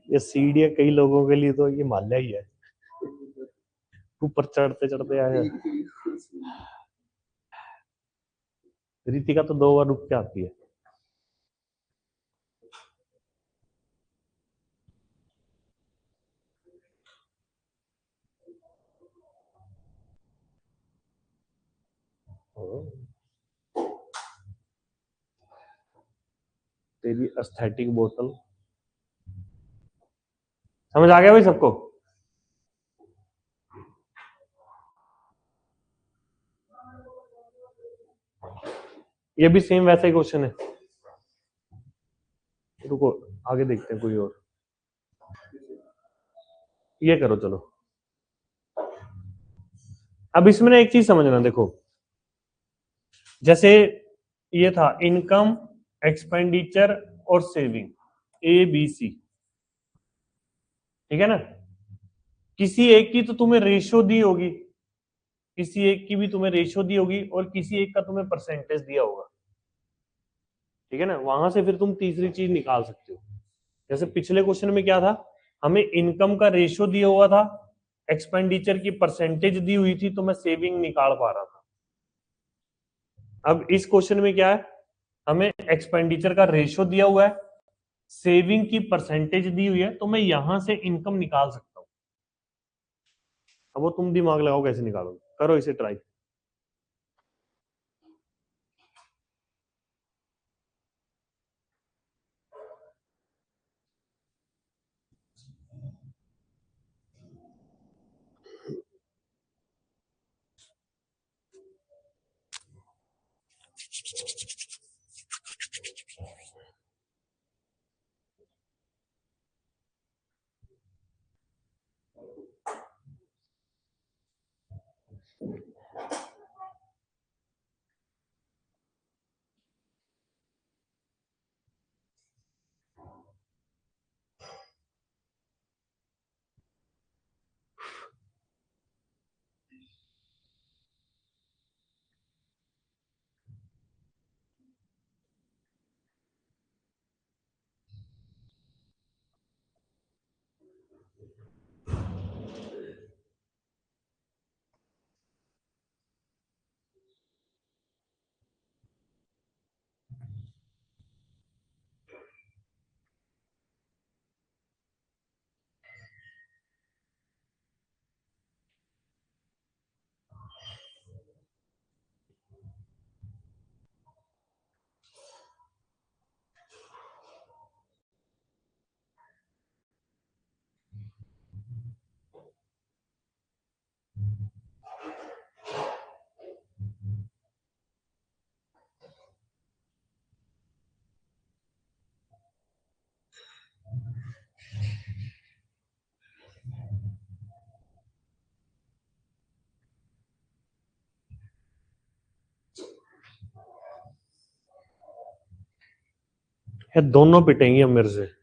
ये सीढ़ियां कई लोगों के लिए तो ये हिमालय ही है, ऊपर चढ़ते चढ़ते आए। रीतिका तो 2 बार रुक के आती है। तेरी एस्थेटिक बोतल। समझ आ गया भाई सबको? ये भी सेम वैसा ही क्वेश्चन है। रुको आगे देखते हैं कोई और। ये करो चलो। अब इसमें ना एक चीज समझना, देखो जैसे ये था इनकम, एक्सपेंडिचर और सेविंग, ए बी सी। ठीक है ना? किसी एक की तो तुम्हें रेशियो दी होगी, किसी एक की भी तुम्हें रेशियो दी होगी और किसी एक का तुम्हें परसेंटेज दिया होगा। ठीक है ना? वहां से फिर तुम तीसरी चीज निकाल सकते हो। जैसे पिछले क्वेश्चन में क्या था, हमें इनकम का रेशियो दिया हुआ था, एक्सपेंडिचर की परसेंटेज दी हुई थी, तो मैं सेविंग निकाल पा रहा था। अब इस क्वेश्चन में क्या है, हमें एक्सपेंडिचर का रेशियो दिया हुआ है, सेविंग की परसेंटेज दी हुई है, तो मैं यहां से इनकम निकाल सकता हूं। अब वो तुम दिमाग लगाओ कैसे निकालोगे, करो इसे ट्राई। ये दोनों पिटेंगी अब मेरे से।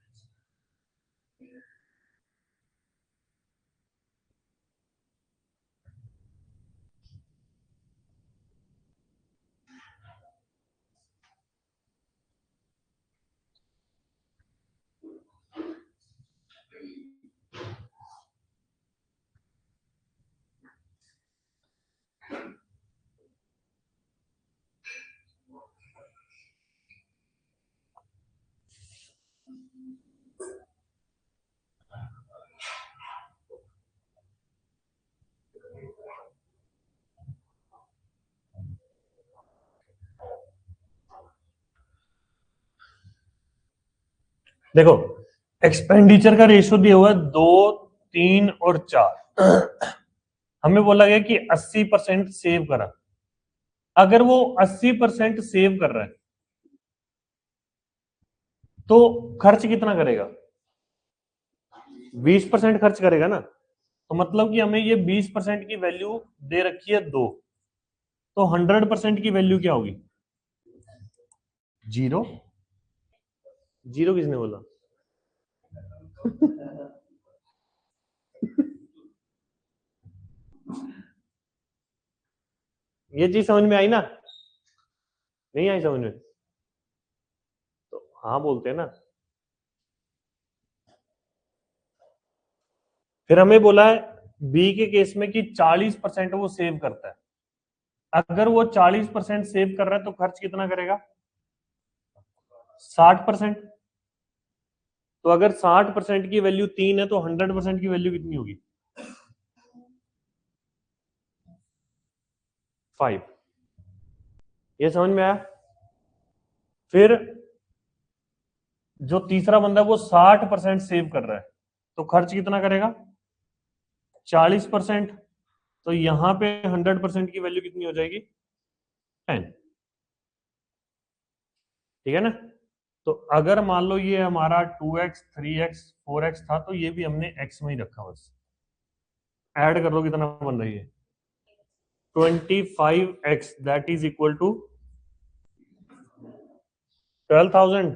देखो एक्सपेंडिचर का रेशियो दिया हुआ है 2, 3 और 4। हमें बोला गया कि 80% सेव करा। अगर वो 80% सेव कर रहा है तो खर्च कितना करेगा? 20% खर्च करेगा ना। तो मतलब कि हमें ये 20% की वैल्यू दे रखी है 2, तो 100% की वैल्यू क्या होगी? 0। 0 किसने बोला? ये चीज समझ में आई ना? नहीं आई समझ में? तो हाँ बोलते हैं ना। फिर हमें बोला है बी के केस में कि 40% वो सेव करता है। अगर वो 40% सेव कर रहा है तो खर्च कितना करेगा? 60%। तो अगर 60% की वैल्यू 3 है तो 100% की वैल्यू कितनी होगी? 5। ये समझ में आया? फिर जो तीसरा बंदा है वो 60% सेव कर रहा है तो खर्च कितना करेगा? 40%। तो यहां पे 100% की वैल्यू कितनी हो जाएगी? 10। ठीक है ना? तो अगर मान लो ये हमारा 2x 3x 4x था तो ये भी हमने x में ही रखा। बस ऐड कर लो कितना बन रही है? 25x that is equal to 12,000।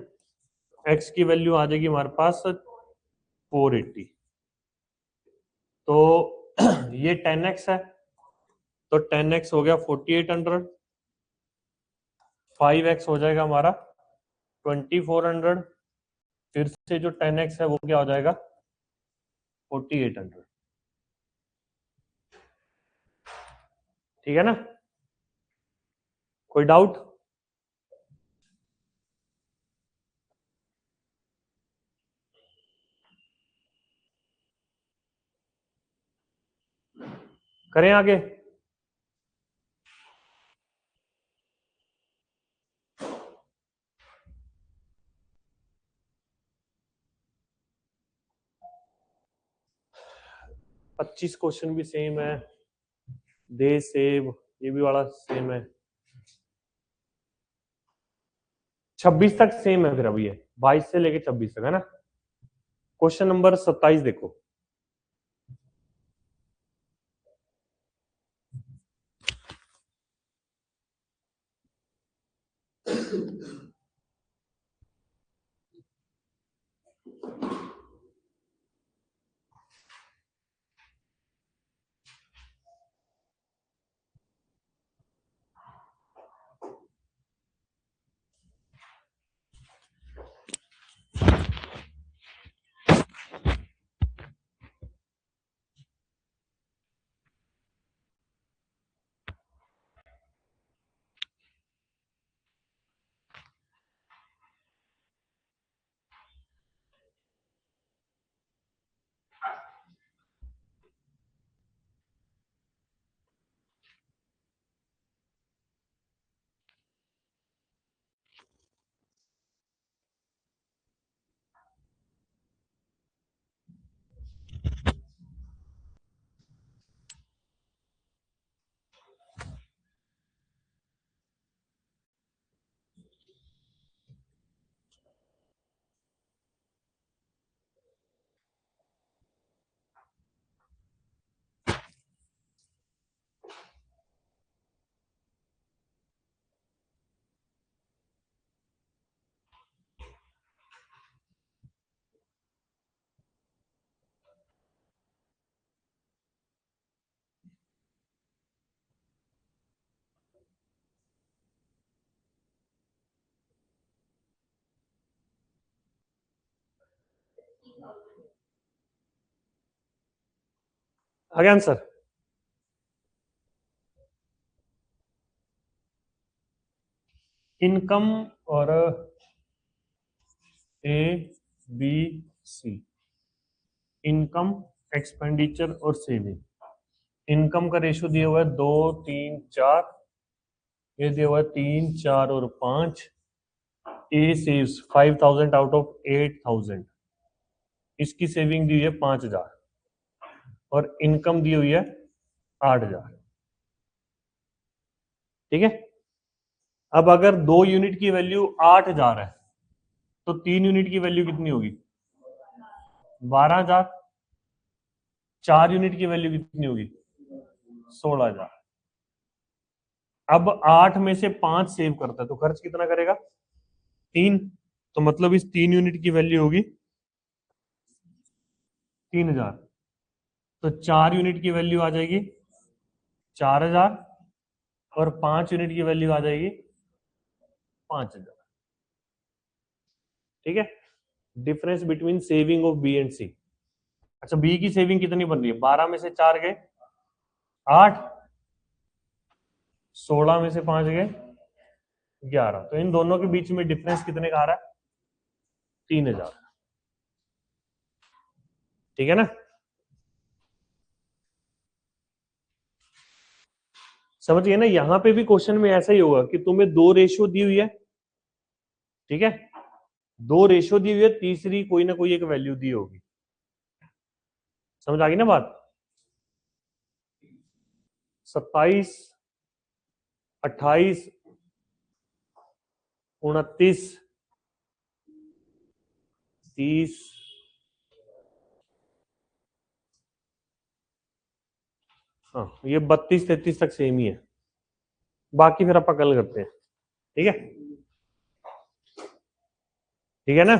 x की वैल्यू आ जाएगी हमारे पास 480। तो ये 10x है तो 10x हो गया 4800। 5x हो जाएगा हमारा 2400। फिर से जो 10x है वो क्या हो जाएगा? 4800। ठीक है ना? कोई डाउट? करें आगे? पच्चीस क्वेश्चन भी सेम है। दे सेव ये भी वाला सेम है। 26 तक सेम है। फिर अभी है 22 से लेके 26 तक है ना। क्वेश्चन नंबर 27 देखो। आगे आंसर, इनकम और A B C, income, expenditure और सेविंग। इनकम का रेशो दिया हुआ है 2 3 4, ये दिया हुआ है 3 4 और 5। ए सेव्स 5000 आउट ऑफ 8000, इसकी सेविंग दी हुई है 5000 और इनकम दी हुई है 8000। ठीक है, अब अगर 2 यूनिट की वैल्यू 8000 है तो 3 यूनिट की वैल्यू कितनी होगी? 12000। 4 यूनिट की वैल्यू कितनी होगी? 16000। अब 8 में से 5 सेव करता है तो खर्च कितना करेगा? 3। तो मतलब इस 3 यूनिट की वैल्यू होगी 3000। तो 4 यूनिट की वैल्यू आ जाएगी 4000 और 5 यूनिट की वैल्यू आ जाएगी 5000। ठीक है, difference between saving of B and C. अच्छा, बी की सेविंग कितनी बन रही है? 12 में से 4 गए 8, 16 में से 5 गए 11। तो इन दोनों के बीच में डिफरेंस कितने का आ रहा है? 3000। ठीक है ना? समझिए ना, यहां पे भी क्वेश्चन में ऐसा ही होगा कि तुम्हें 2 रेशियो दी हुई है। ठीक है, 2 रेशियो दी हुई है, तीसरी कोई ना कोई एक वैल्यू दी होगी। समझ आ गई ना बात? 27, 28, 29, 30, हाँ ये 32 33 तक सेम ही है, बाकी फिर अपन कल करते हैं। ठीक है, ठीक है ना?